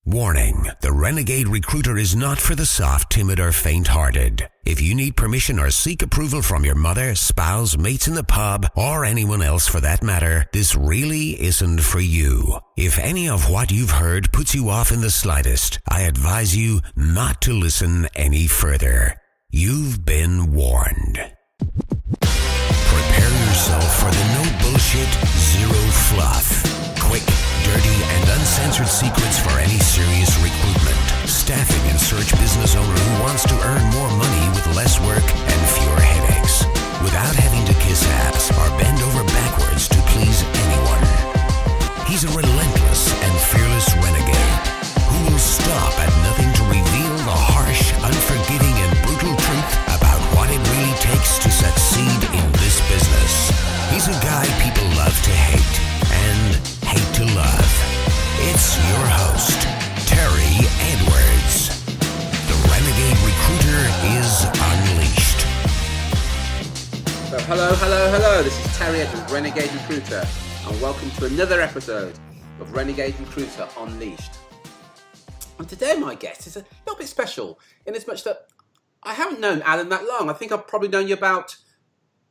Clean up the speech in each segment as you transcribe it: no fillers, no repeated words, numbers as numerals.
Warning, the Renegade Recruiter is not for the soft, timid, or faint-hearted. If you need permission or seek approval from your mother, spouse, mates in the pub, or anyone else for that matter, this really isn't for you. If any of what you've heard puts you off in the slightest, I advise you not to listen any further. You've been warned. Prepare yourself for the no bullshit, zero fluff. Quick, dirty, and uncensored secrets for any serious recruitment, staffing, and search business owner who wants to earn more money with less work and fewer headaches, without having to kiss ass or bend over backwards to please anyone. He's a relentless and fearless renegade who will stop at nothing to reveal the harsh, unforgiving, and brutal truth about what it really takes to succeed in this business. He's a guy people love to hate and hate to love. It's your host, Terry Edwards. The Renegade Recruiter is unleashed. So hello. This is Terry Edwards, Renegade Recruiter, and welcome to another episode of Renegade Recruiter Unleashed. And today my guest is a little bit special in as much that I haven't known Alan that long. I think I've probably known you about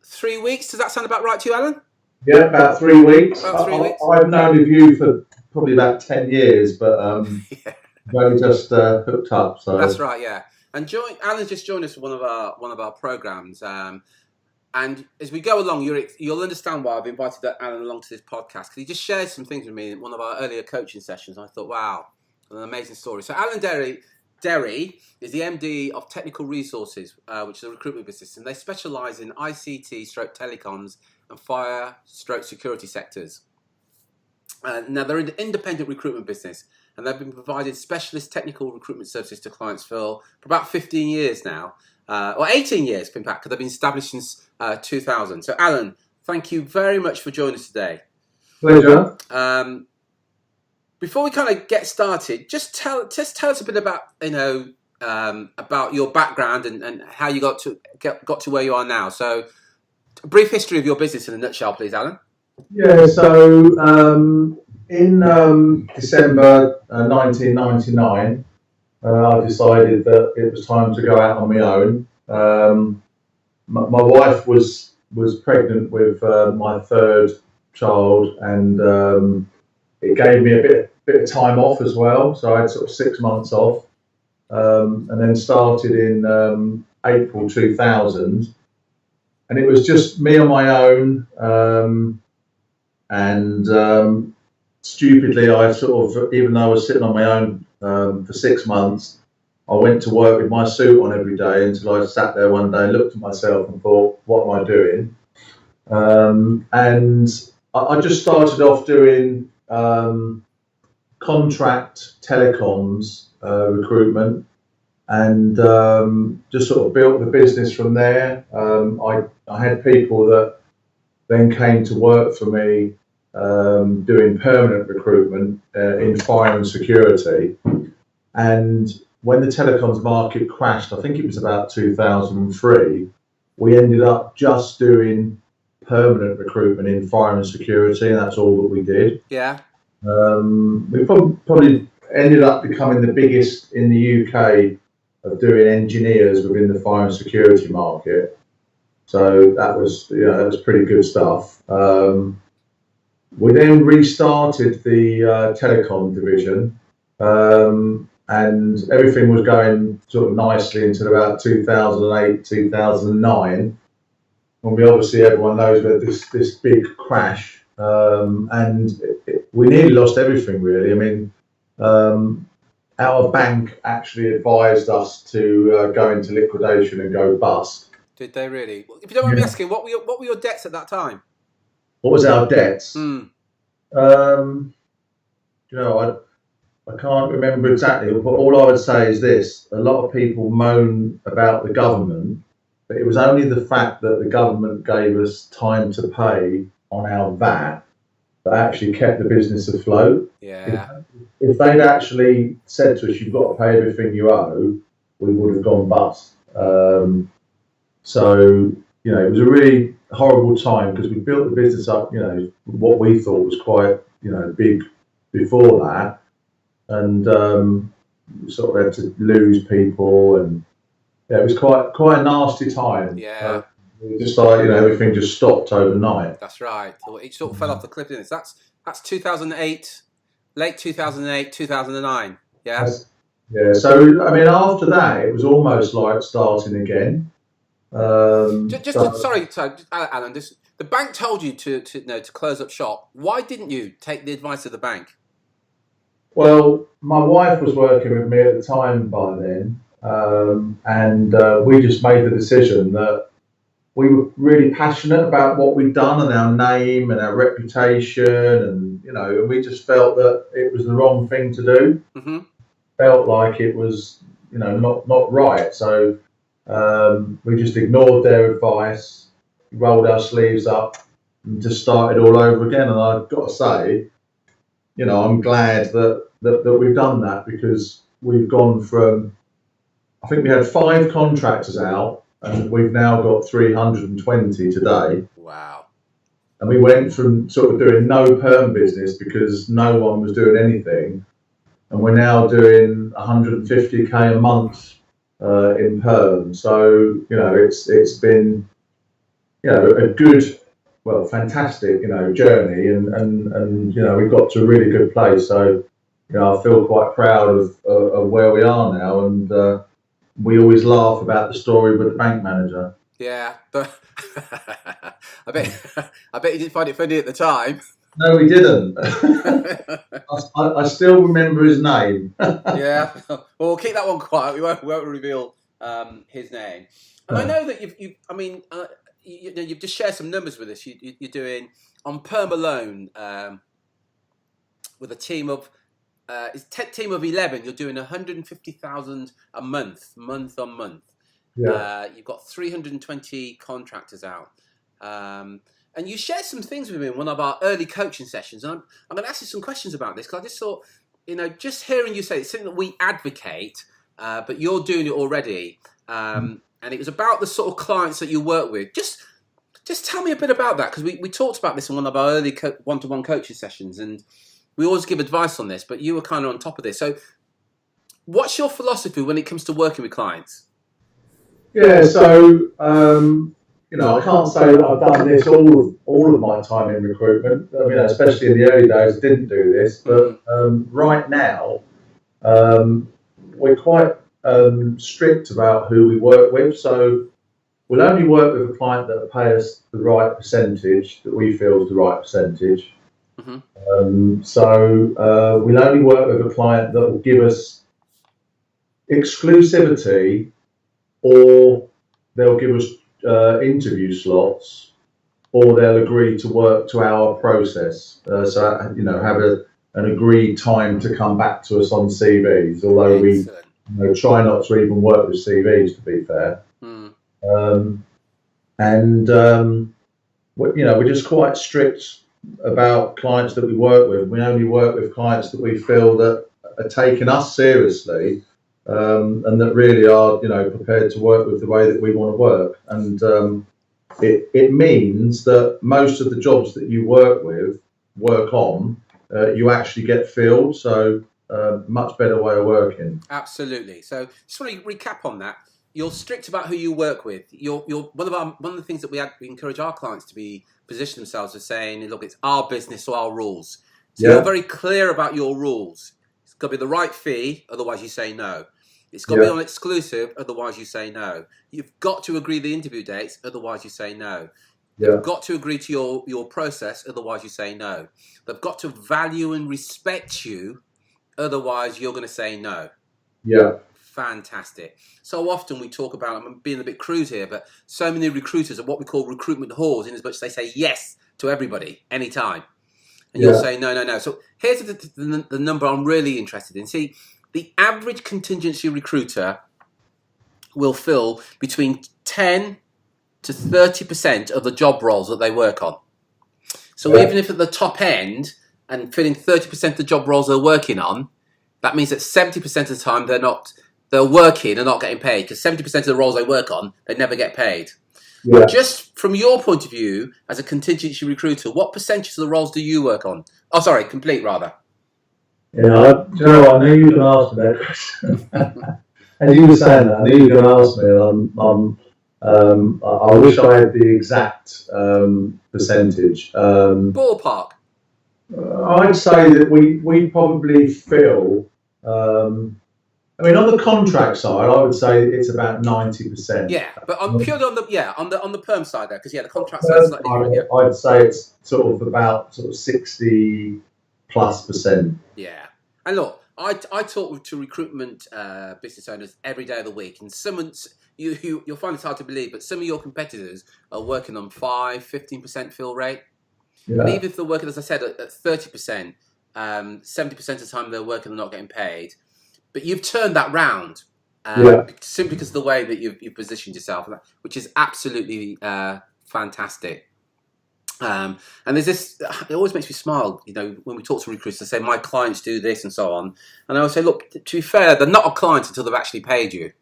3 weeks. Does that sound about right to you, Alan? Yeah, about 3 weeks. About 3 weeks. I've known of you for probably about 10 years, but yeah. I've only just hooked up. So that's right, yeah. And Alan's just joined us for one of our programs. And as we go along, you'll understand why I've invited Alan along to this podcast, because he just shared some things with me in one of our earlier coaching sessions. I thought, wow, an amazing story. So Alan Derry is the MD of Technical Resources, which is a recruitment business, and they specialise in ICT/telecoms and fire/security sectors. Now they're an independent recruitment business, and they've been providing specialist technical recruitment services to clients for about 15 years now, or 18 years, in fact, because they've been established since 2000. So Alan, thank you very much for joining us today. Pleasure. Before we kind of get started, just tell us a bit about about your background and how you got to where you are now. So, a brief history of your business in a nutshell, please, Alan. Yeah. So in December 1999, I decided that it was time to go out on my own. My wife was pregnant with my third child, and it gave me a bit of time off as well. So I had sort of 6 months off, and then started in April 2000. And it was just me on my own. Stupidly, I sort of, even though I was sitting on my own for 6 months, I went to work with my suit on every day until I sat there one day and looked at myself and thought, what am I doing? And I just started off doing contract telecoms recruitment, and just sort of built the business from there. I had people that then came to work for me doing permanent recruitment in fire and security. And when the telecoms market crashed, I think it was about 2003, we ended up just doing permanent recruitment in fire and security, and that's all that we did. Yeah. We probably ended up becoming the biggest in the UK of doing engineers within the fire and security market. So that was pretty good stuff. We then restarted the telecom division, and everything was going sort of nicely until about 2008, 2009. When everyone knows we had this big crash, and we nearly lost everything, really. I mean, our bank actually advised us to go into liquidation and go bust. Did they really? If you don't mind me asking, what were your debts at that time? What was our debts? I can't remember exactly, but all I would say is this: a lot of people moan about the government, but it was only the fact that the government gave us time to pay on our VAT that actually kept the business afloat. Yeah. If they'd actually said to us, "You've got to pay everything you owe," we would have gone bust. So it was a really horrible time, because we built the business up, what we thought was quite, big before that. and sort of had to lose people, and yeah, it was quite a nasty time. Yeah. Just like, everything just stopped overnight. That's right. It sort of fell off the cliff, didn't it? That's 2008, late 2008, 2009. Yeah. Yeah. So I mean, after that, it was almost like starting again. Sorry, Alan. The bank told you to close up shop. Why didn't you take the advice of the bank? Well, my wife was working with me at the time by then, and we just made the decision that we were really passionate about what we'd done and our name and our reputation, and we just felt that it was the wrong thing to do. Mm-hmm. Felt like it was, not right. So we just ignored their advice, rolled our sleeves up, and just started all over again. And I've got to say, I'm glad that we've done that, because we've gone from, I think we had 5 contractors out, and we've now got 320 today. Wow. And we went from sort of doing no perm business because no one was doing anything, and we're now doing 150k a month in perm. So, it's been, a good, fantastic, journey, and we've got to a really good place. So, I feel quite proud of where we are now, and we always laugh about the story with the bank manager. Yeah, but I bet you didn't find it funny at the time. No, we didn't. I still remember his name. Yeah, well, we'll keep that one quiet. We won't reveal his name. And I know that you've just shared some numbers with us. You're doing on perm alone with a team of. It's a team of 11. You're doing 150,000 a month on month. Yeah. You've got 320 contractors out, and you shared some things with me in one of our early coaching sessions. And I'm going to ask you some questions about this, because I just thought, just hearing you say it's something that we advocate, but you're doing it already, and it was about the sort of clients that you work with. Just tell me a bit about that, because we talked about this in one of our early one-to-one coaching sessions, and we always give advice on this, but you were kind of on top of this. So what's your philosophy when it comes to working with clients? Yeah, so, I can't say that I've done this all of my time in recruitment. I mean, especially in the early days, I didn't do this. But right now, we're quite strict about who we work with. So we'll only work with a client that will pay us the right percentage, that we feel is the right percentage. Mm-hmm. So we'll only work with a client that will give us exclusivity, or they'll give us interview slots, or they'll agree to work to our process. So have an agreed time to come back to us on CVs. Although we try not to even work with CVs, to be fair. We're just quite strict about clients that we work with. We only work with clients that we feel that are taking us seriously, and that really are, prepared to work with the way that we want to work. And it means that most of the jobs that you work on, you actually get filled. So much better way of working. Absolutely. So just want to recap on that. You're strict about who you work with. You're one of the things that we encourage our clients to be position themselves as saying, look, it's our business, so our rules. So you're very clear about your rules. It's got to be the right fee, otherwise you say no. It's got to be on exclusive, otherwise you say no. You've got to agree the interview dates, otherwise you say no. You've got to agree to your process, otherwise you say no. They've got to value and respect you, otherwise you're going to say no. Yeah. Fantastic. So often we talk about, I'm being a bit crude here, but so many recruiters are what we call recruitment whores, in as much as they say yes to everybody, anytime. And you'll say, no. So here's the number I'm really interested in. See, the average contingency recruiter will fill between 10 to 30% of the job roles that they work on. So even if at the top end and filling 30% of the job roles they're working on, that means that 70% of the time they're working and not getting paid, because 70% of the roles they work on, they never get paid. Yeah. Just from your point of view, as a contingency recruiter, what percentage of the roles do you work on? Oh, sorry, complete rather. Do you know what? I knew you were going to ask me that question. And you were saying that, I knew you were going to ask me. I wish I had the exact percentage. Ballpark. I'd say that we probably fill. I mean, on the contract side, I would say it's about 90%. Yeah, but purely on the perm side there, because the contract side is slightly different. Yeah. I'd say it's sort of 60+%. Yeah, and look, I talk to recruitment business owners every day of the week, and you'll find it's hard to believe, but some of your competitors are working on 15% fill rate. Yeah. And even if they're working, as I said, at 30%, 70% of the time they're working and not getting paid. But you've turned that round simply because of the way that you've positioned yourself, which is absolutely fantastic. And there's this, it always makes me smile, when we talk to recruiters, they say, my clients do this and so on. And I always say, look, to be fair, they're not a client until they've actually paid you.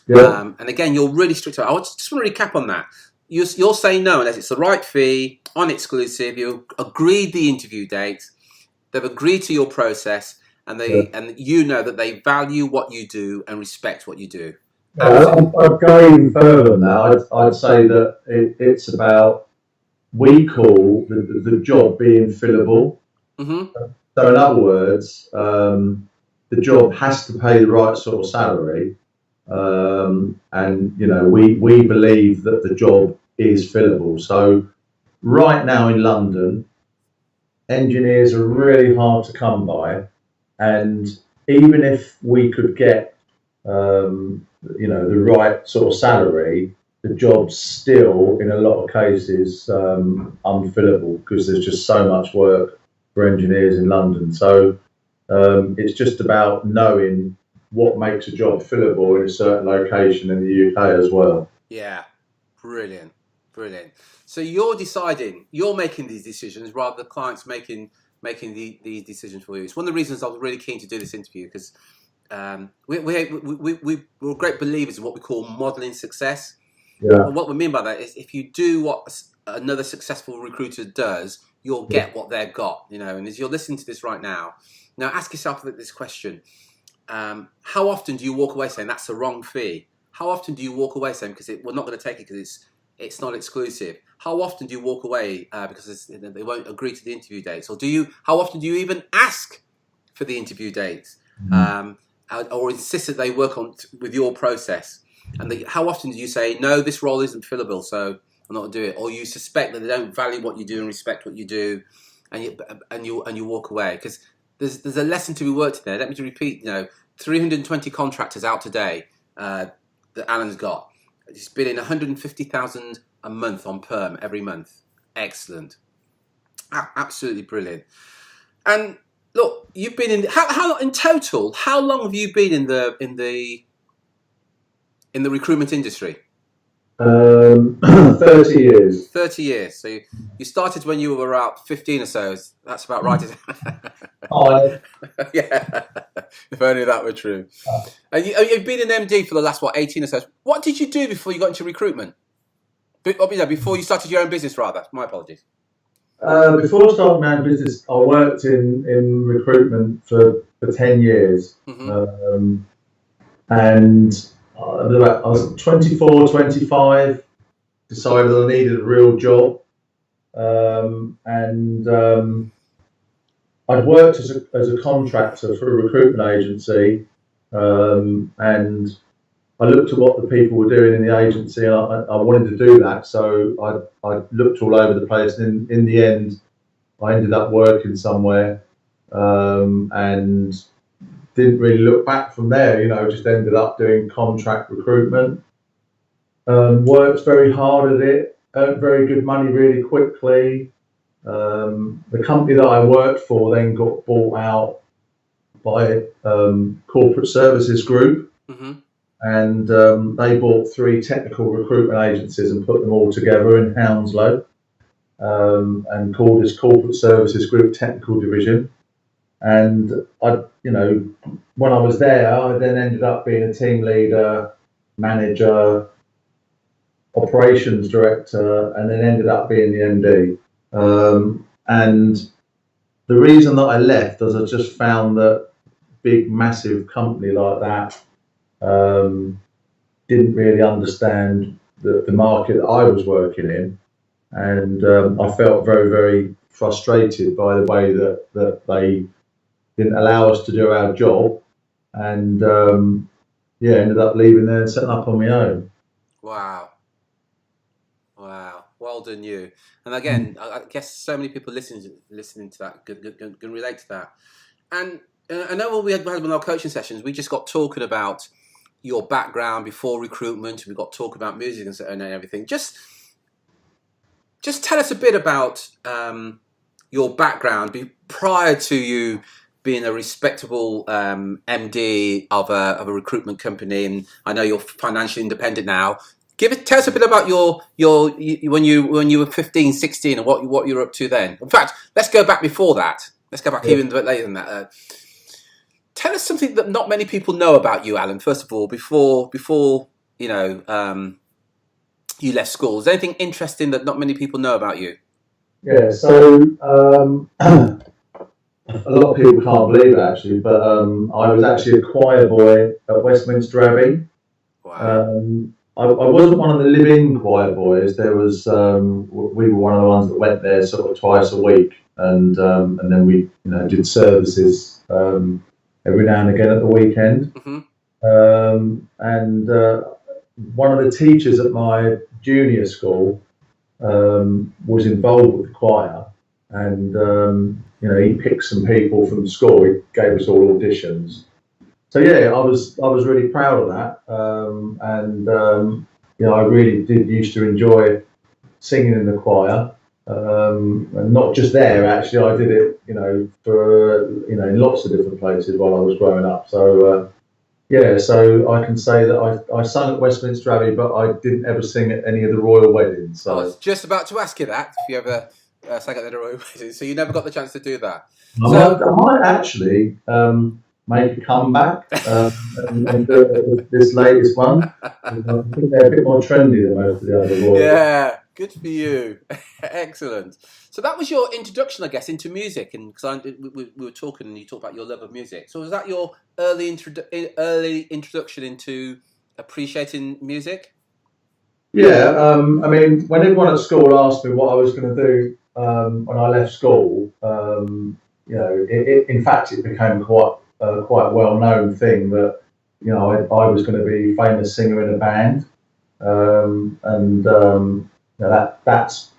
Yeah. And again, you're really strict. I just want to recap on that. You're saying no unless it's the right fee, on exclusive, you agreed the interview date, they've agreed to your process, and and you know that they value what you do and respect what you do. I'd go even further than that. I'd say that it's about, we call the job being fillable. Mm-hmm. So in other words, the job has to pay the right sort of salary, and we believe that the job is fillable. So right now in London, engineers are really hard to come by. And even if we could get, the right sort of salary, the job's still, in a lot of cases, unfillable because there's just so much work for engineers in London. So it's just about knowing what makes a job fillable in a certain location in the UK as well. Yeah, brilliant. So you're making these decisions rather than clients making these decisions for you. It's one of the reasons I was really keen to do this interview, because we're great believers in what we call modelling success. Yeah. And what we mean by that is if you do what another successful recruiter does, you'll get what they've got. And as you're listening to this right now, ask yourself this question. How often do you walk away saying that's the wrong fee? How often do you walk away saying because we're not going to take it because it's not exclusive? How often do you walk away because they won't agree to the interview dates? Or how often do you even ask for the interview dates? Or insist that they work with your process? And how often do you say, no, this role isn't fillable, so I'm not going to do it? Or you suspect that they don't value what you do and respect what you do, and you walk away? Because there's a lesson to be worked in there. Let me repeat, 320 contractors out today that Alan's got. He's billing 150,000 a month on perm every month. Excellent, absolutely brilliant. And look, you've been in how in total? How long have you been in the recruitment industry? 30 years. 30 years. So you started when you were about 15 or so. That's about right, isn't it? Yeah. If only that were true. You've been an MD for the last 18 or so. What did you do before you got into recruitment? Before you started your own business, rather. My apologies. Before starting my own business, I worked in recruitment for 10 years. Mm-hmm. And I was 24, 25, decided I needed a real job. I'd worked as a contractor for a recruitment agency, and I looked at what the people were doing in the agency, and I wanted to do that. So I looked all over the place, and in the end, I ended up working somewhere, and didn't really look back from there. Just ended up doing contract recruitment. Worked very hard at it, earned very good money really quickly. The company that I worked for then got bought out by Corporate Services Group. Mm-hmm. And they bought 3 technical recruitment agencies and put them all together in Hounslow, and called this Corporate Services Group Technical Division. And when I was there, I then ended up being a team leader, manager, operations director, and then ended up being the MD. And the reason that I left is I just found that big, massive company like that didn't really understand the market that I was working in, and I felt very, very frustrated by the way that they didn't allow us to do our job, and ended up leaving there and setting up on my own. Wow. Well done, you. And again, I guess so many people listening to that can relate to that. And I know when we had one of our coaching sessions, we just got talking about your background before recruitment. We got talking about music and everything. Just tell us a bit about your background prior to you being a respectable MD of a recruitment company. And I know you're financially independent now. Tell us a bit about your when you were 15, 16 and what you were up to then. In fact, let's go back before that. Let's go back even a bit later than that. Tell us something that not many people know about you, Alan. First of all, before you left school, is there anything interesting that not many people know about you? Yeah, so a lot of people can't believe it actually, but I was actually a choir boy at Westminster Abbey. Wow. I wasn't one of the live-in choir boys. There was we were one of the ones that went there sort of twice a week, and then we did services every now and again at the weekend. Mm-hmm. And one of the teachers at my junior school was involved with the choir, and he picked some people from the school. He gave us all auditions. So yeah, I was really proud of that, and I really did used to enjoy singing in the choir, and not just there. Actually, I did it, for in lots of different places while I was growing up. So so I can say that I sung at Westminster Abbey, but I didn't ever sing at any of the royal weddings. So I was just about to ask you that if you ever sang at the royal weddings, so you never got the chance to do that. I might actually. Make a comeback and do this latest one. I think they're a bit more trendy than most of the other royals. Yeah, good for you. Excellent. So that was your introduction, I guess, into music, and because we were talking, and you talked about your love of music. So was that your early introduction into appreciating music? Yeah, I mean, when everyone at school asked me what I was going to do when I left school, in fact, it became quite a well-known thing that I was going to be a famous singer in a band, and that's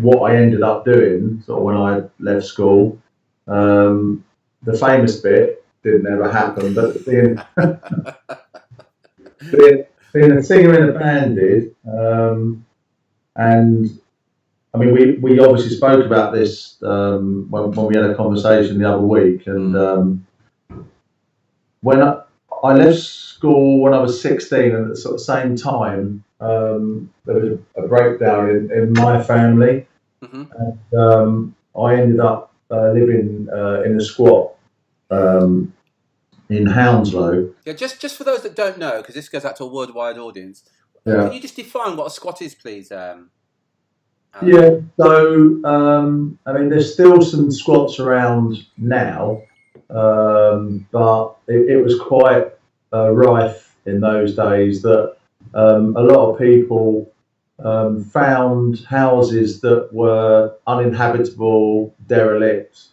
what I ended up doing. Sort of when I left school, the famous bit didn't ever happen, but being being a singer in a band did, and I mean we obviously spoke about this when we had a conversation the other week, and. When I left school when I was 16, and at the sort of same time, there was a breakdown in my family, and I ended up living in a squat in Hounslow. Yeah, just for those that don't know, because this goes out to a worldwide audience, Yeah. Can you just define what a squat is, please? Yeah, so I mean, there's still some squats around now. But it was quite rife in those days that a lot of people found houses that were uninhabitable, derelict,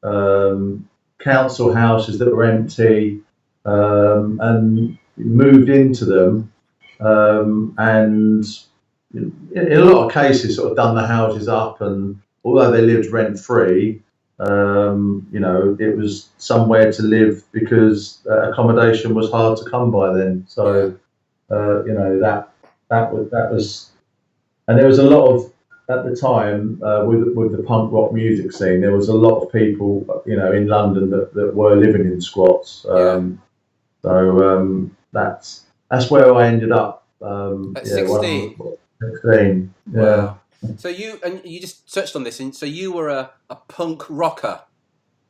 council houses that were empty, and moved into them, and in a lot of cases sort of done the houses up, and although they lived rent free, it was somewhere to live because accommodation was hard to come by then. So, that was, and there was a lot of, at the time, with the punk rock music scene, there was a lot of people, in London that were living in squats. So that's where I ended up. At 16. 16. Yeah. Wow. So you just touched on this, and so you were a punk rocker.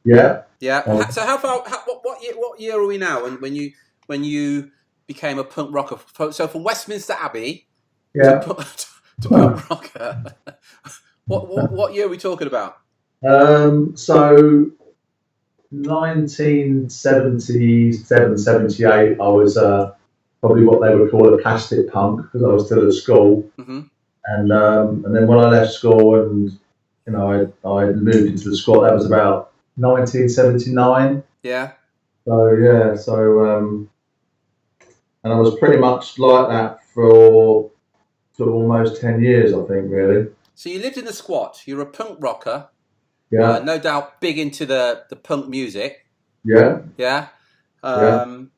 Yeah. Yeah. So how far? What year are we now? When you became a punk rocker? So from Westminster Abbey to punk rocker. What year are we talking about? So 1977, 78, I was probably what they would call a plastic punk because I was still at school. Mm-hmm. And then when I left school and, I moved into the squad, that was about 1979. Yeah. And I was pretty much like that for almost 10 years, I think, really. So you lived in the squat. You're a punk rocker. Yeah. No doubt big into the punk music. Yeah. Yeah. And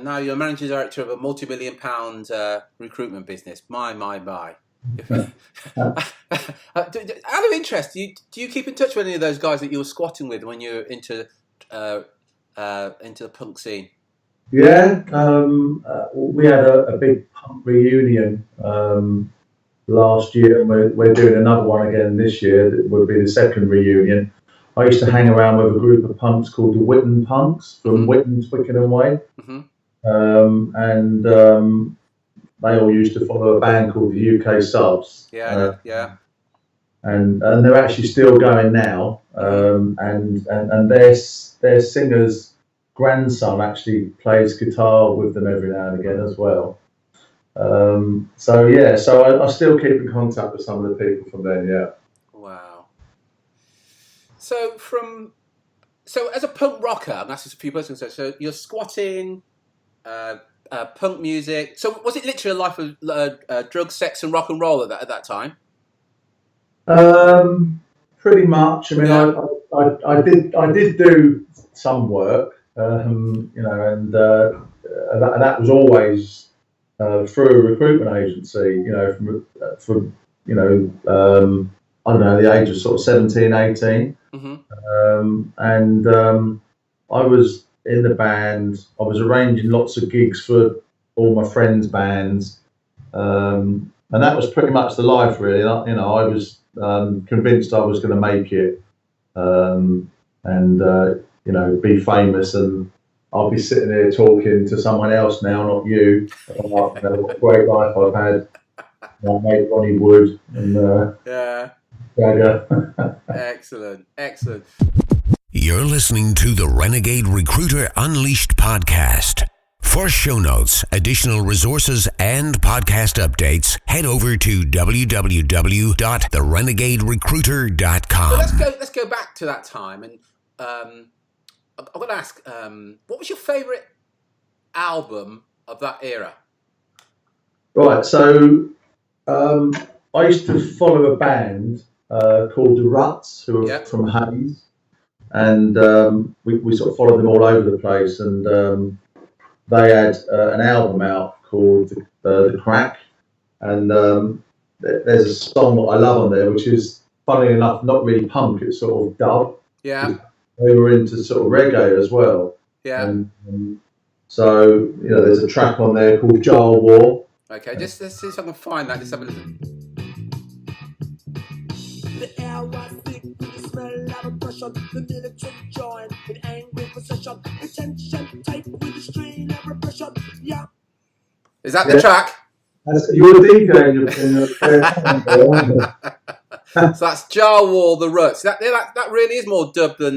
now you're managing director of a multi-million-pound recruitment business. My. Out of interest, do you keep in touch with any of those guys that you were squatting with when you were into the punk scene? Yeah. We had a big punk reunion last year, and we're doing another one again this year. That would be the second reunion. I used to hang around with a group of punks called the Witten Punks from Witten, Twickenham way. Mm-hmm. They all used to follow a band called the UK Subs. Yeah. And they're actually still going now. And their singer's grandson actually plays guitar with them every now and again as well. So I still keep in contact with some of the people from then. Yeah. Wow. So as a punk rocker, I'm asking a few questions. So you're squatting, punk music. So was it literally a life of drugs, sex, and rock and roll at that time? Pretty much. I mean, I did do some work, and that was always through a recruitment agency. From I don't know, the age of sort of 17, 18. Mm-hmm. I was in the band. I was arranging lots of gigs for all my friends' bands, and that was pretty much the life, really. I was convinced I was going to make it, be famous, and I'll be sitting here talking to someone else now, not you. What a great life I've had. My mate Ronnie Wood and Jagger. Excellent. You're listening to the Renegade Recruiter Unleashed podcast. For show notes, additional resources, and podcast updates, head over to www.therenegaderecruiter.com. Well, let's go back to that time, and I've got to ask, what was your favourite album of that era? Right, so I used to follow a band called the Ruts, who are from Hayes, and we sort of followed them all over the place, and they had an album out called The Crack, and there's a song that I love on there, which is, funnily enough, not really punk, it's sort of dub. Yeah. They were into sort of reggae as well. Yeah. And so, there's a track on there called Jar War. Okay, let's see if I can find that. Let's have a listen. The air was thick with the smell of oppression. The military joined in angry possession. Attention tight with the strain of repression. Yeah. Is that the track? You're a DJ in the So that's Jar War, the Ruts. That really is more dub than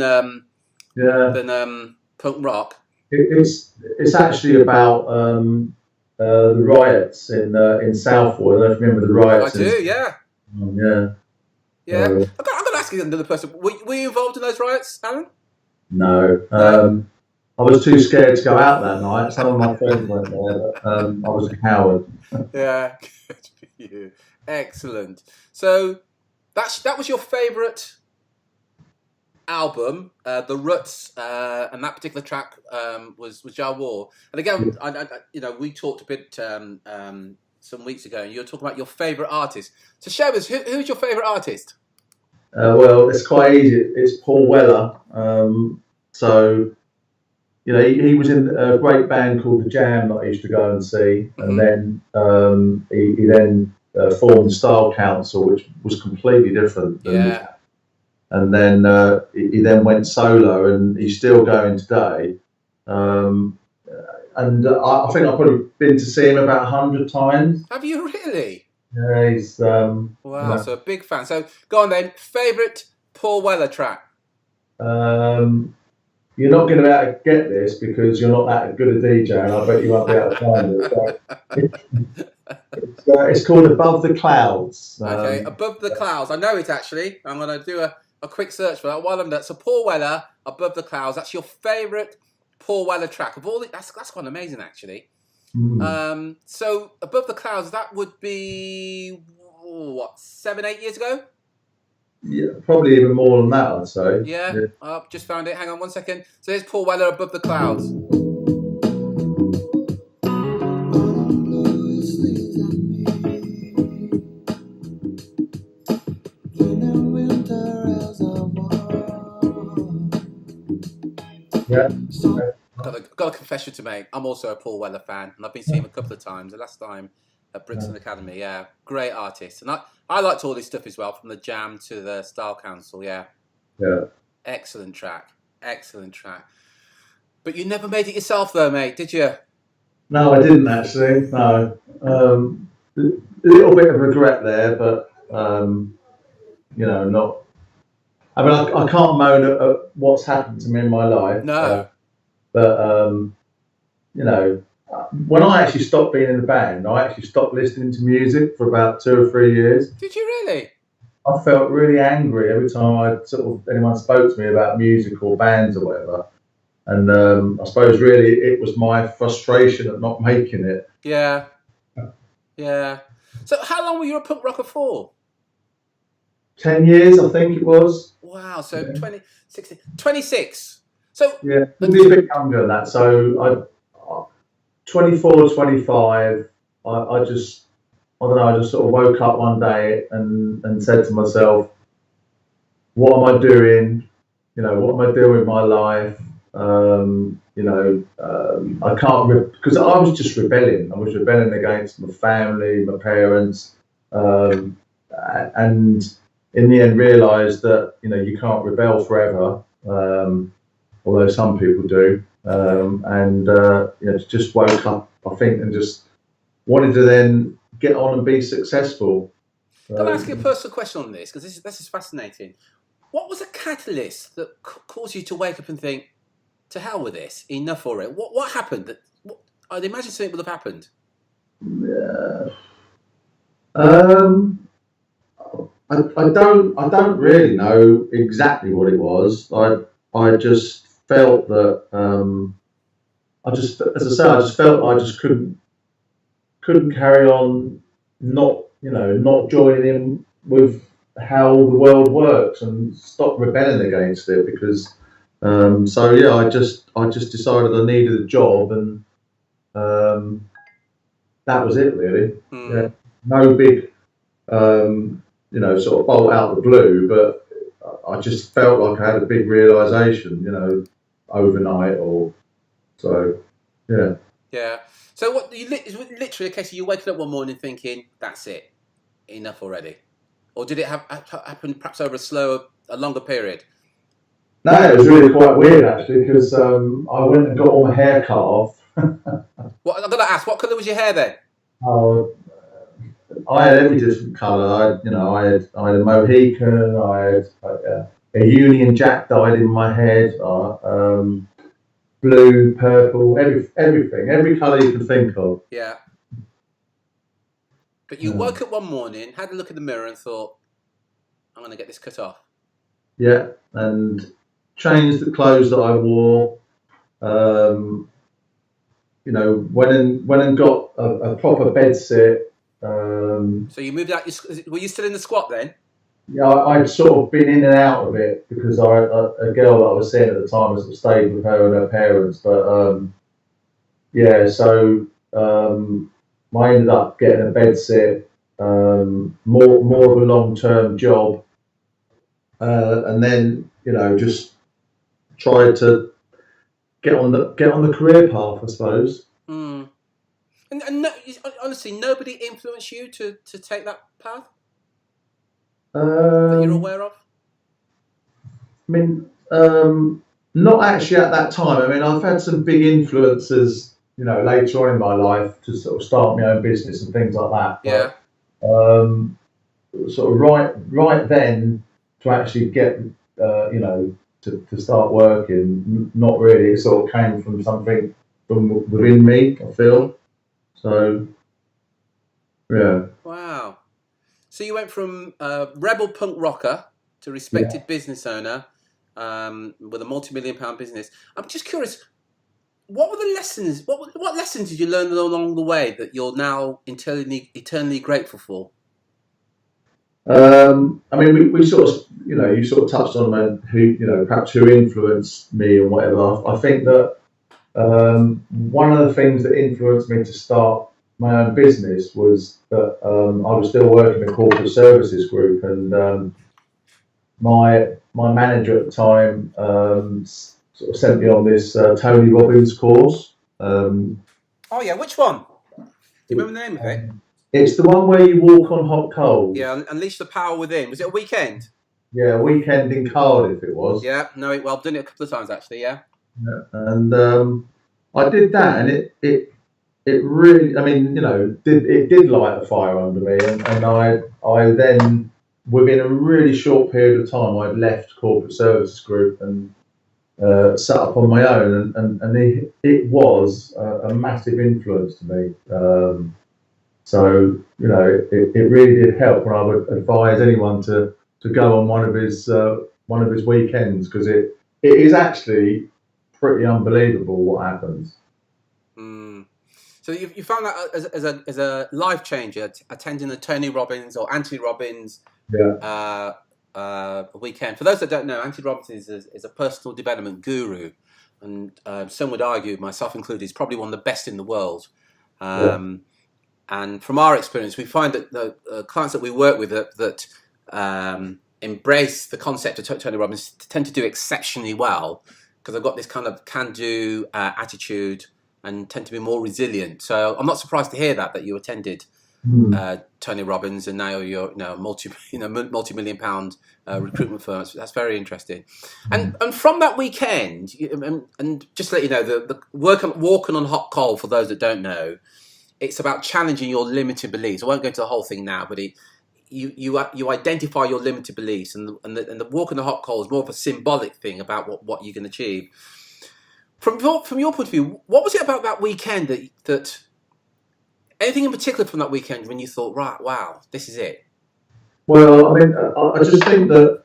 punk rock. It's actually about the riots in Southwood. I don't know if you remember the riots. I do, yeah. Yeah. I've got to ask you another person. Were you involved in those riots, Alan? No. I was too scared to go out that night. Some of my friends went there, but I was a coward. Yeah, good for you. Excellent. So that was your favourite album, The Ruts, and that particular track was Jar War. And again, I we talked a bit some weeks ago, and you were talking about your favourite artist. So share with us, who's your favourite artist? Well, it's quite easy. It's Paul Weller. He was in a great band called The Jam that I used to go and see, and then he then formed the Style Council, which was completely different. And then he then went solo, and he's still going today. I think I've probably been to see him about 100 times. Have you really? Yeah, he's Wow, so a big fan. So go on then. Favourite Paul Weller track? You're not going to be able to get this because you're not that good a DJ, and I bet you won't be able to find it. So it's called Above the Clouds. Okay, Above the Clouds. I know it actually. I'm going to do a quick search for that while I'm there. So Paul Weller, Above the Clouds. That's your favourite Paul Weller track of all. That's quite amazing actually. So Above the Clouds, that would be what, 7-8 years ago? Yeah, probably even more than that, I'd say. Yeah. I've just found it. Hang on one second. So here's Paul Weller, Above the Clouds. Yeah. Got a confession to make. I'm also a Paul Weller fan, and I've been seeing him a couple of times. The last time at Brixton Academy, yeah, great artist. And I liked all his stuff as well, from the Jam to the Style Council, yeah. Excellent track. But you never made it yourself though, mate, did you? No, I didn't actually. No. A little bit of regret there, but not. I mean, I can't moan at what's happened to me in my life. No. But when I actually stopped being in the band, I actually stopped listening to music for about 2 or 3 years. Did you really? I felt really angry every time anyone spoke to me about music or bands or whatever. And I suppose really it was my frustration at not making it. Yeah. So how long were you a punk rocker for? 10 years, I think it was. Wow, so 26. So yeah, maybe a bit younger than that. So 24, 25, I just sort of woke up one day and said to myself, what am I doing? What am I doing with my life? I can't, because I was just rebelling. I was rebelling against my family, my parents, and in the end realised that, you can't rebel forever, although some people do. Just woke up, I think, and just wanted to then get on and be successful. Can I ask you a personal question on this? Because this is fascinating. What was a catalyst that caused you to wake up and think, to hell with this, enough already? What happened? I'd imagine something would have happened. Yeah. I don't really know exactly what it was. I just felt that I just felt I just couldn't carry on not joining in with how the world works and stop rebelling against it, because I just decided I needed a job, and that was it really. Yeah, no big sort of bolt out of the blue, but I just felt like I had a big realization, overnight Yeah. So what? It's literally a case of you waking up one morning thinking, "That's it, enough already," or did it happen perhaps over a longer period? No, it was really quite weird actually, because I went and got all my hair cut off. What I'm gonna ask? What colour was your hair then? Oh, I had every different colour. I had a Mohican. I had a Union Jack dyed in my head. Blue, purple, everything, every colour you can think of. Yeah. But you woke up one morning, had a look in the mirror, and thought, "I'm going to get this cut off." Yeah, and changed the clothes that I wore. Went and got a proper bed sit. So you moved out. Were you still in the squat then? Yeah, I'd sort of been in and out of it because a girl that I was seeing at the time was stayed with her and her parents. But I ended up getting a bed sit, more of a long-term job, and then just tried to get on the career path, I suppose. Mm. And no, honestly, nobody influenced you to take that path that you're aware of? I mean, not actually at that time. I mean, I've had some big influences, later on in my life to sort of start my own business and things like that. Yeah. sort of right then to actually get to start working. Not really. It sort of came from something from within me, I feel. So yeah. Wow. So you went from rebel punk rocker to respected business owner with a multi-million-pound business. I'm just curious, what were the lessons? What lessons did you learn along the way that you're now eternally grateful for? I mean, we sort of, you sort of touched on perhaps who influenced me and whatever. I think that one of the things that influenced me to start my own business was that I was still working in a corporate services group, and my manager at the time sort of sent me on this Tony Robbins course. Oh yeah, which one? Do you remember the name of it? It's the one where you walk on hot coals. Yeah, Unleash the Power Within. Was it a weekend? Yeah, a weekend in Cardiff it was. Yeah, no, well, I've done it a couple of times actually. Yeah. And I did that, and it really, I mean, it did light a fire under me, and I then, within a really short period of time, I'd left corporate services group and set up on my own, and it was a massive influence to me. So it really did help, and I would advise anyone to go on one of his weekends, because it is actually pretty unbelievable what happens. So you found that as a life changer, attending the Tony Robbins or Anthony Robbins weekend. For those that don't know, Anthony Robbins is a personal development guru, and some would argue, myself included, he's probably one of the best in the world. And from our experience, we find that the clients that we work with that embrace the concept of Tony Robbins tend to do exceptionally well, because they've got this kind of can-do attitude and tend to be more resilient. So I'm not surprised to hear that you attended Tony Robbins, and now you're multi-million-pound recruitment firm. That's very interesting. And from that weekend, and just to let you know, the walking on hot coal, for those that don't know, it's about challenging your limited beliefs. I won't go into the whole thing now, but you identify your limited beliefs, and the walk on the hot coal is more of a symbolic thing about what you can achieve. From your point of view, what was it about that weekend that anything in particular from that weekend when you thought, right, wow, this is it? Well, I mean, I just think that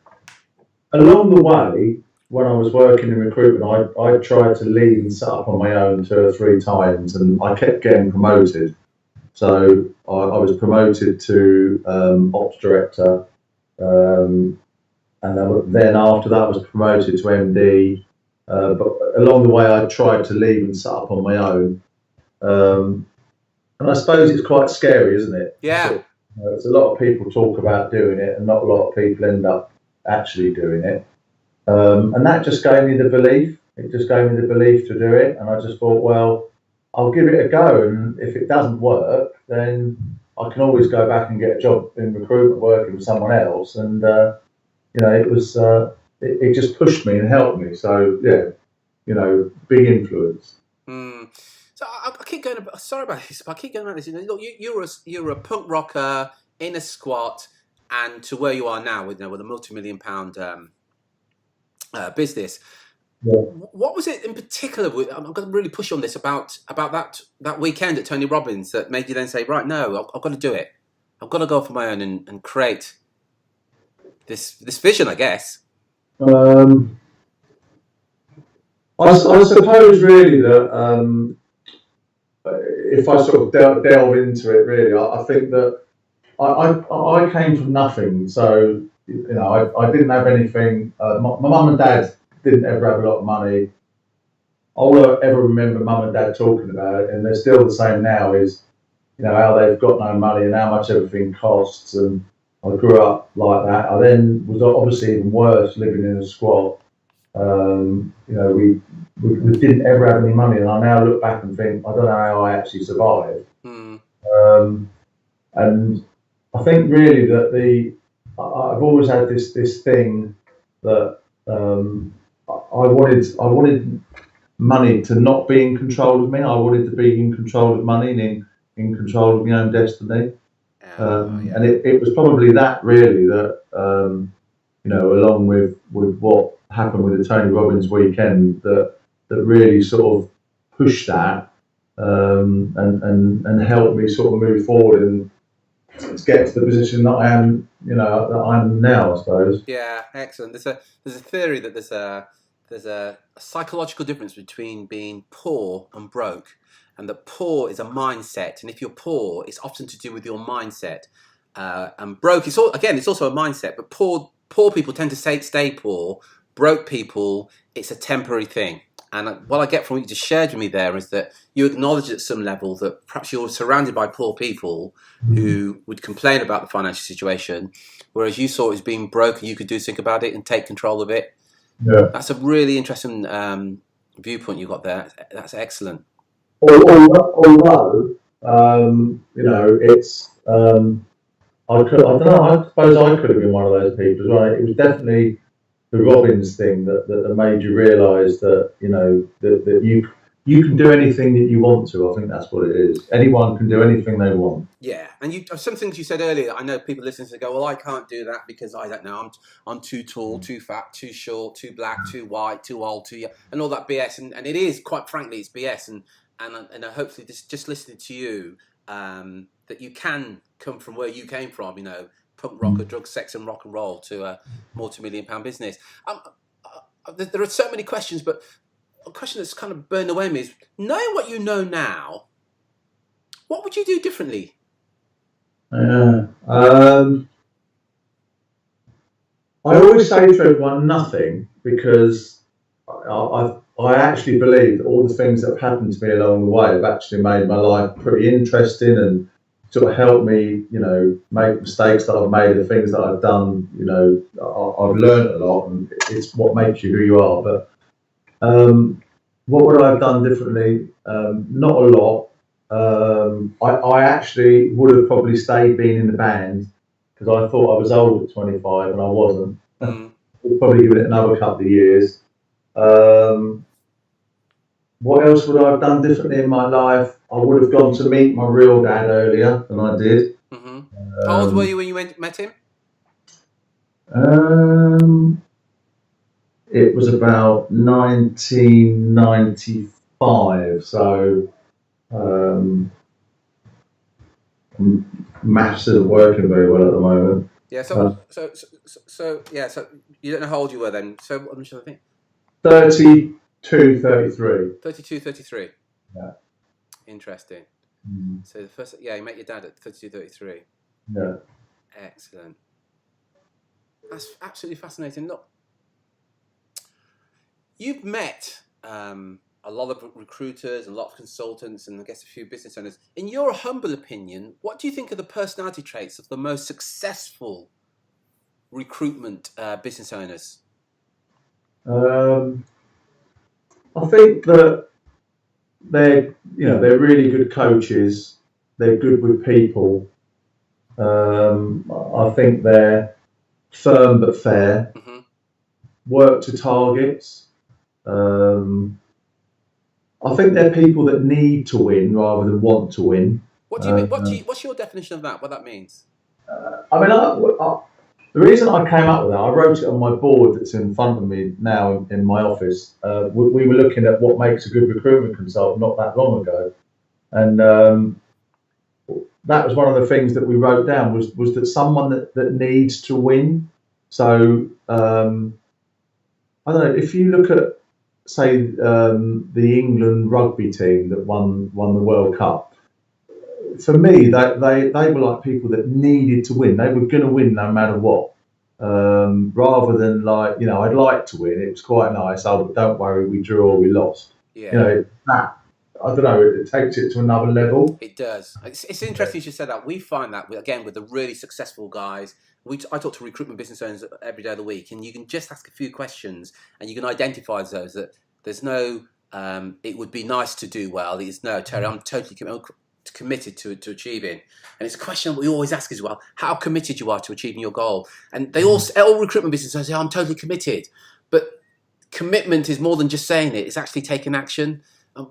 along the way, when I was working in recruitment, I tried to leave and set up on my own 2 or 3 times, and I kept getting promoted. So I was promoted to ops director, and then after that I was promoted to MD. But along the way, I tried to leave and set up on my own. And I suppose it's quite scary, isn't it? Yeah. There's a lot of people talk about doing it, and not a lot of people end up actually doing it. And that just gave me the belief. It just gave me the belief to do it. And I just thought, well, I'll give it a go. And if it doesn't work, then I can always go back and get a job in recruitment working with someone else. And, it was, it just pushed me and helped me. So, yeah, big influence. So I keep going. Sorry about this, but I keep going about this. Look, you're a punk rocker in a squat, and to where you are now with a multi-million-pound business. Yeah. What was it in particular? I'm going to really push on this about that weekend at Tony Robbins that made you then say, right, no, I've got to do it. I've got to go for my own and create this vision, I guess. I suppose really that if I sort of delve into it, really, I think that I came from nothing. So I didn't have anything. My mum and dad didn't ever have a lot of money. All I ever remember mum and dad talking about it, and they're still the same now, is how they've got no money and how much everything costs. And I grew up like that. I then was obviously even worse living in a squat. We didn't ever have any money, and I now look back and think, I don't know how I actually survived. And I think really that I've always had this thing that I wanted money to not be in control of me. I wanted to be in control of money and in control of my own destiny. And it was probably that really that, along with what happened with the Tony Robbins weekend, that really sort of pushed that and helped me sort of move forward and get to the position that I am, that I'm now, I suppose. Yeah, excellent. There's a theory that there's a psychological difference between being poor and broke, and that poor is a mindset, and if you're poor, it's often to do with your mindset. And broke it's also a mindset, but poor people tend to stay poor. Broke people, it's a temporary thing. And what I get from what you just shared with me there is that you acknowledge at some level that perhaps you're surrounded by poor people who would complain about the financial situation, whereas you saw it as being broke and you could do something about it and take control of it. Yeah. That's a really interesting viewpoint you got there. That's excellent. Although, it's I don't know. I suppose I could have been one of those people as well. It was definitely the Robbins thing that made you realise that that you can do anything that you want to. I think that's what it is. Anyone can do anything they want. Yeah, and some things you said earlier. I know people listening to go, well, I can't do that because I don't know. I'm too tall, too fat, too short, too black, too white, too old, too young, and all that BS. And it is, quite frankly, it's BS. And hopefully, just listening to you, that you can come from where you came from. Punk rock, drugs, sex, and rock and roll to a multi-million-pound business. There are so many questions, but a question that's kind of burned away at me is, knowing what you know now, what would you do differently? I always say to everyone, nothing, because I actually believe that all the things that have happened to me along the way have actually made my life pretty interesting and sort of helped me, make mistakes that I've made, the things that I've done, I've learned a lot, and it's what makes you who you are. But what would I have done differently? Not a lot. I actually would have probably stayed being in the band because I thought I was old at 25 and I wasn't. We'll probably give it another couple of years. What else would I have done differently in my life? I would have gone to meet my real dad earlier than I did. Mm-hmm. How old were you when you met him? It was about 1995, so maths isn't working very well at the moment. Yeah, so you don't know how old you were then. So I'm trying to think. 32, 33. 32, 33. Yeah. Interesting. Mm. So the first, you met your dad at 32, 33. Yeah. Excellent. That's absolutely fascinating. Look, you've met a lot of recruiters and a lot of consultants and I guess a few business owners. In your humble opinion, what do you think are the personality traits of the most successful recruitment business owners? I think that they're really good coaches. They're good with people. I think they're firm but fair. Mm-hmm. Work to targets. I think they're people that need to win rather than want to win. What do you mean? What's your definition of that? What that means? The reason I came up with that, I wrote it on my board that's in front of me now in my office. We were looking at what makes a good recruitment consultant not that long ago, and that was one of the things that we wrote down was that someone that needs to win. So I don't know, if you look at, say, the England rugby team that won the World Cup. For me, they were like people that needed to win. They were going to win no matter what. Rather than like, I'd like to win. It was quite nice. Oh, but don't worry, we drew or we lost. Yeah. I don't know. It takes it to another level. It does. It's interesting you said that. We find that with the really successful guys. I talk to recruitment business owners every day of the week, and you can just ask a few questions, and you can identify those that there's no. It would be nice to do well. It's no, Terry. I'm totally committed to achieving, and it's a question we always ask as well: how committed you are to achieving your goal. And they all recruitment business owners say, "I'm totally committed," but commitment is more than just saying it. It's actually taking action.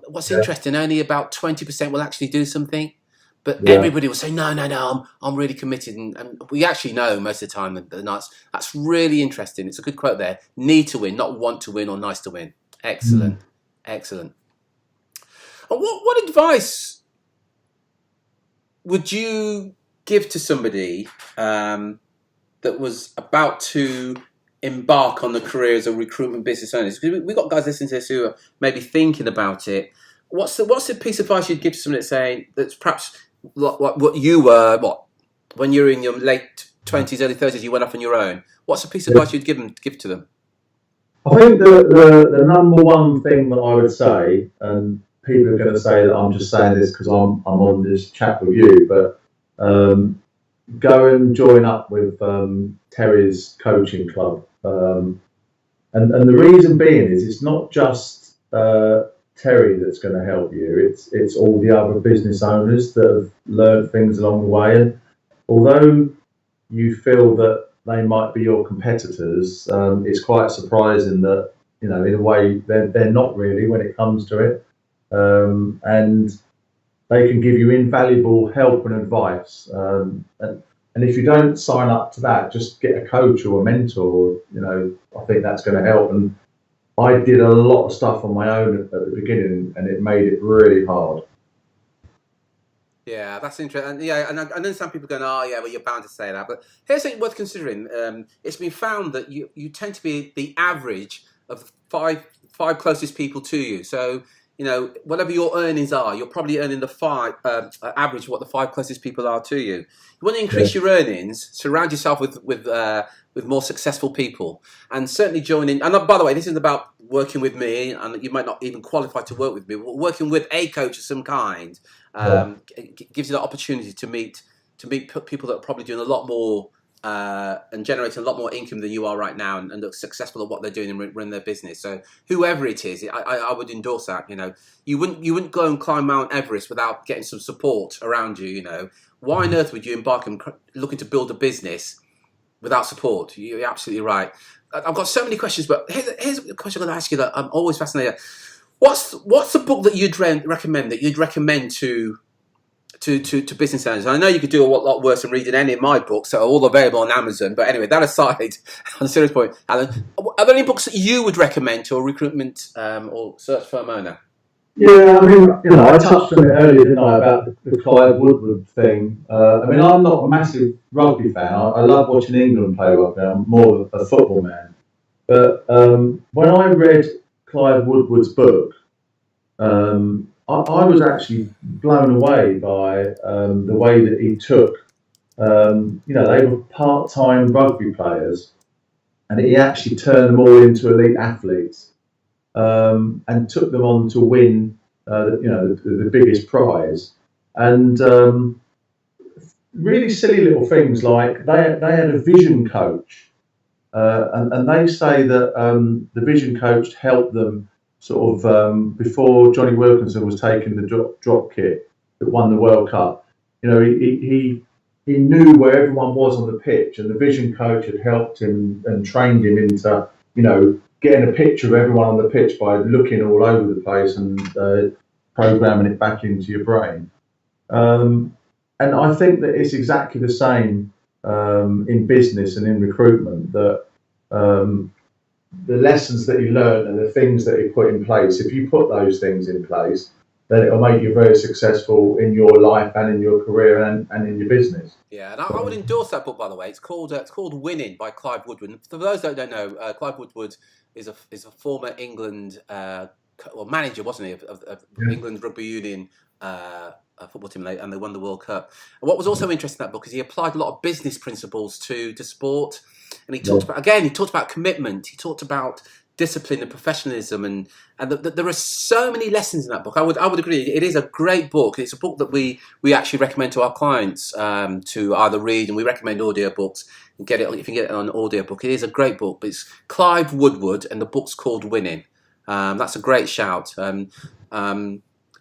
What's interesting, only about 20% will actually do something, But Yeah. everybody will say, no, I'm really committed. And we actually know most of the time that that's really interesting. It's a good quote there. Need to win, not want to win or nice to win. Excellent. Excellent. And what advice would you give to somebody that was about to embark on the career as a recruitment business owner? Because we've got guys listening to this who are maybe thinking about it. What's the piece of advice you'd give to somebody that's perhaps what you were, when you were in your late 20s, early 30s, you went off on your own? What's the piece of advice you'd give to them? I think the number one thing that I would say, and people are going to say that I'm just saying this because I'm on this chat with you, but go and join up with Terry's coaching club. And the reason being is it's not just Terry that's going to help you. It's all the other business owners that have learned things along the way. And although you feel that they might be your competitors, it's quite surprising that, in a way, they're not really when it comes to it. And they can give you invaluable help and advice. And if you don't sign up to that, just get a coach or a mentor. I think that's going to help. And I did a lot of stuff on my own at the beginning, and it made it really hard. Yeah, that's interesting. And then some people going, oh, yeah, well, you're bound to say that. But here's something worth considering. It's been found that you tend to be the average of five closest people to you. So, whatever your earnings are, you're probably earning the average of what the 5 closest people are to you. You want to increase your earnings, surround yourself with more successful people, and certainly join in. And by the way, this isn't about working with me, and you might not even qualify to work with me. Working with a coach of some kind gives you the opportunity to meet people that are probably doing a lot more and generating a lot more income than you are right now, and look successful at what they're doing and run their business. So whoever it is, I would endorse that. You wouldn't go and climb Mount Everest without getting some support around you. Why on earth would you embark on looking to build a business without support? You're absolutely right. I've got so many questions, but here's a question I'm going to ask you that I'm always fascinated. What's the book that you'd recommend to business owners? And I know you could do a lot worse than reading any of my books that are all available on Amazon. But anyway, that aside, on a serious point, Alan, are there any books that you would recommend to a recruitment or search firm owner? Yeah, I mean, I touched on it earlier, didn't I, about the Clive Woodward thing. I'm not a massive rugby fan. I love watching England play rugby. I'm more of a football man. But when I read Clive Woodward's book, I was actually blown away by the way that he took, they were part-time rugby players, and he actually turned them all into elite athletes, and took them on to win, the biggest prize. And really silly little things like they had a vision coach, and they say that the vision coach helped them sort of before Johnny Wilkinson was taking the drop kick that won the World Cup. He knew where everyone was on the pitch, and the vision coach had helped him and trained him into, getting a picture of everyone on the pitch by looking all over the place and programming it back into your brain. And I think that it's exactly the same in business and in recruitment, that the lessons that you learn and the things that you put in place, if you put those things in place, then it'll make you very successful in your life and in your career and in your business. Yeah, and I would endorse that book, by the way. It's called Winning by Clive Woodward. And for those that don't know, Clive Woodward is a former England manager, wasn't he, of England Rugby Union football team, and they won the World Cup. And what was also interesting in that book is he applied a lot of business principles to sport, and he talked about commitment. He talked about discipline and professionalism, and there are so many lessons in that book. I would agree. It is a great book. It's a book that we actually recommend to our clients to either read, and we recommend audiobooks. And get it if you can get it on an audiobook. It is a great book. But it's Clive Woodward, and the book's called Winning. That's a great shout.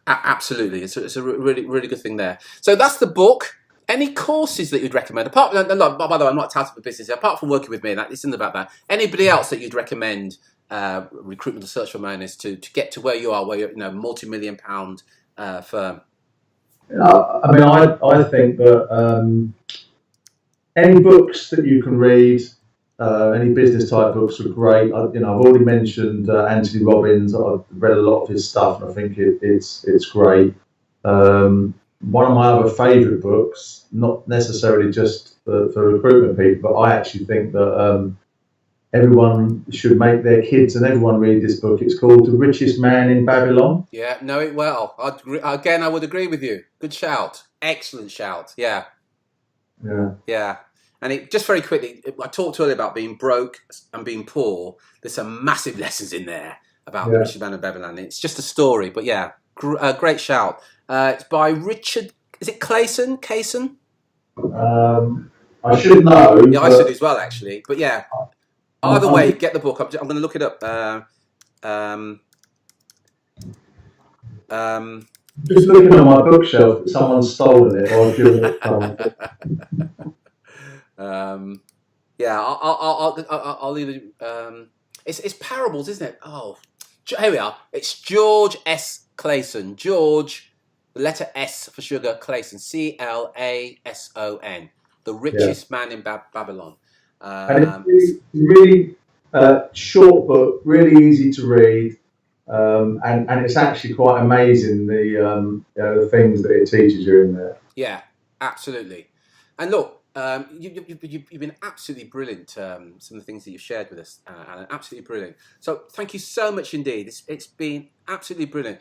Absolutely, it's a really, really good thing there. So that's the book. Any courses that you'd recommend? By the way, I'm not touting for business. Apart from working with me, that isn't about that. Anybody else that you'd recommend recruitment and search firm owners to get to where you are, where you're, multi-million-pound firm? I mean, I think that any books that you can read, any business type books are great. I've already mentioned Anthony Robbins. I've read a lot of his stuff, and I think it's great. One of my other favourite books, not necessarily just for recruitment people, but I actually think that everyone should make their kids and everyone read this book. It's called The Richest Man in Babylon. Yeah, know it well. I would agree with you. Good shout. Excellent shout. Yeah. Yeah. Yeah. And it just very quickly, I talked earlier about being broke and being poor. There's some massive lessons in there about the richest man in Babylon. It's just a story, but yeah, great shout. It's by Richard. Is it Clayson? Kaysen? I should know. Yeah, I should as well, actually. But yeah, either way, get the book. I'm going to look it up. Just looking at my bookshelf, that someone's stolen it or given it. Yeah, I'll either. It's parables, isn't it? Oh, here we are. It's George S. Clayson. George, the letter S for sugar, Clayson. Clason. The richest man in Babylon. And it's really short book, really easy to read, and it's actually quite amazing the things that it teaches you in there. Yeah, absolutely. And look. You've been absolutely brilliant. Some of the things that you've shared with us, Alan, absolutely brilliant. So thank you so much indeed. It's been absolutely brilliant.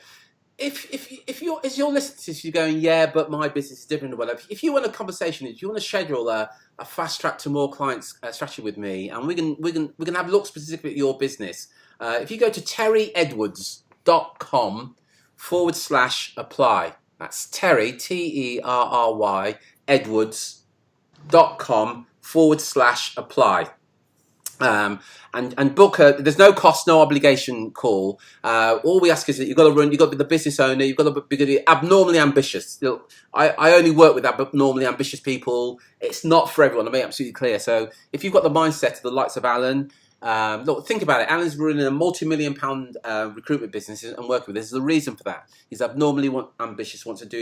If you're listening to this, you're going, yeah, but my business is different or whatever. If you want a conversation, if you want to schedule a fast track to more clients strategy with me, and we can have a look specifically at your business. If you go to terryedwards.com/apply. That's Terry Terry Edwards.com/apply. And book there's no cost, no obligation call. All we ask is that you've got to be the business owner, you've got to be abnormally ambitious. Look, I only work with abnormally ambitious people. It's not for everyone, I'll make it absolutely clear. So if you've got the mindset of the likes of Alan, look, think about it. Alan's running a multi-million-pound recruitment business and working with. There's a reason for that. He's abnormally ambitious, wants to do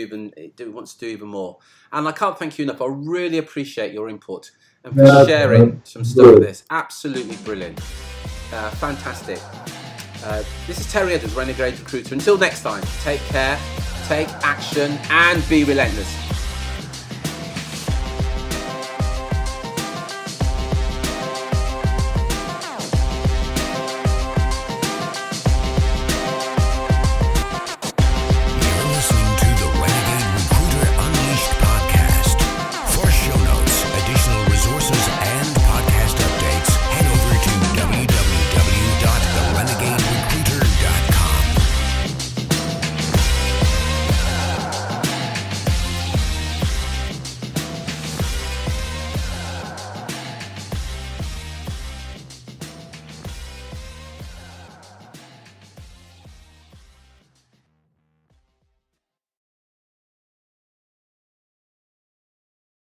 even more. And I can't thank you enough. I really appreciate your input and for sharing some stuff with this. Absolutely brilliant, fantastic. This is Terry Edwards, Renegade Recruiter. Until next time, take care, take action, and be relentless.